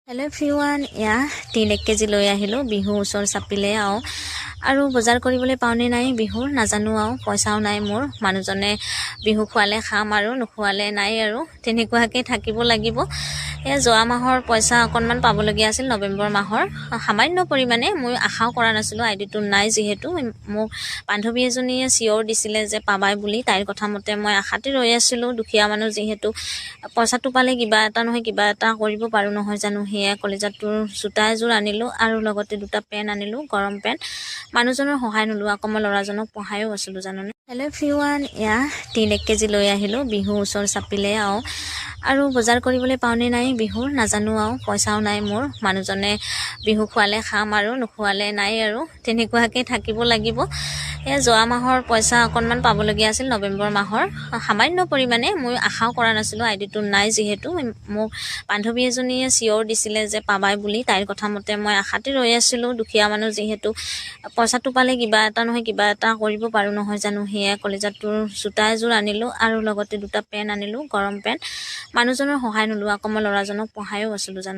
Hello' everyone, এয়া 3 KG লৈ আহিলোঁ। বিহু ওচৰ চাপিলে আৰু বজাৰ কৰিবলৈ পাওঁনে নাই বিহুৰ নাজানো পইচাও নাই মোৰ। মানুহজনে বিহু খোৱালে খাম আৰু নোখোৱালে নাই আৰু তেনেকুৱাকৈ থাকিব লাগিব। যোৱা মাহৰ পইচা অকণমান পাবলগীয়া আছিল, নৱেম্বৰ মাহৰ সামান্য পৰিমাণে। মই আশাও কৰা নাছিলোঁ, আইডিটো নাই যিহেতু। মোক বান্ধৱী এজনীয়ে চিয়ৰ দিছিলে যে পাবাই বুলি। তাইৰ কথা মতে মই আশাতে ৰৈ আছিলোঁ। দুখীয়া মানুহ যিহেতু, পইচাটো পালে কিবা এটা নহয় কিবা এটা কৰিব পাৰোঁ নহয় জানো। সেয়া কলেজাটোৰ জোতা এযোৰ আনিলোঁ আৰু লগতে 2টা পেণ্ট আনিলোঁ, গৰম পেণ্ট। মানুহজনৰ সহায় নোলোৱা আকৌ মই ল'ৰাজনক পঢ়ায়ো আছিলোঁ জানোনে। হেল্ল' এভৰিৱান, এয়া 3 কেজি লৈ আহিলোঁ। বিহু ওচৰ চাপিলে আৰু বজাৰ কৰিবলৈ পাওঁনে নাই বিহুৰ নাজানো পইচাও নাই মোৰ। মানুহজনে বিহু খোৱালে খাম আৰু নোখোৱালে নাই আৰু তেনেকুৱাকৈ থাকিব লাগিব। যোৱা মাহৰ পইচা অকণমান পাবলগীয়া আছিল, নৱেম্বৰ মাহৰ সামান্য পৰিমাণে। মই আশাও কৰা নাছিলোঁ, আইডিটো নাই যিহেতু। মোক বান্ধৱী এজনীয়ে চিয়ৰ দিছিলে যে পাবাই বুলি। তাইৰ কথা মতে মই আশাতে ৰৈ আছিলোঁ। দুখীয়া মানুহ যিহেতু, পইচাটো পালে কিবা এটা নহয় কিবা এটা কৰিব পাৰোঁ নহয় জানো। সেয়া কলেজাটোৰ জোতা এযোৰ আনিলোঁ আৰু লগতে 2টা পেণ্ট আনিলোঁ, গৰম পেণ্ট। মানুহজনৰ সহায় নোলোৱা আকৌ মই ল'ৰাজনক পঢ়ায়ো আছিলোঁ জানোনে।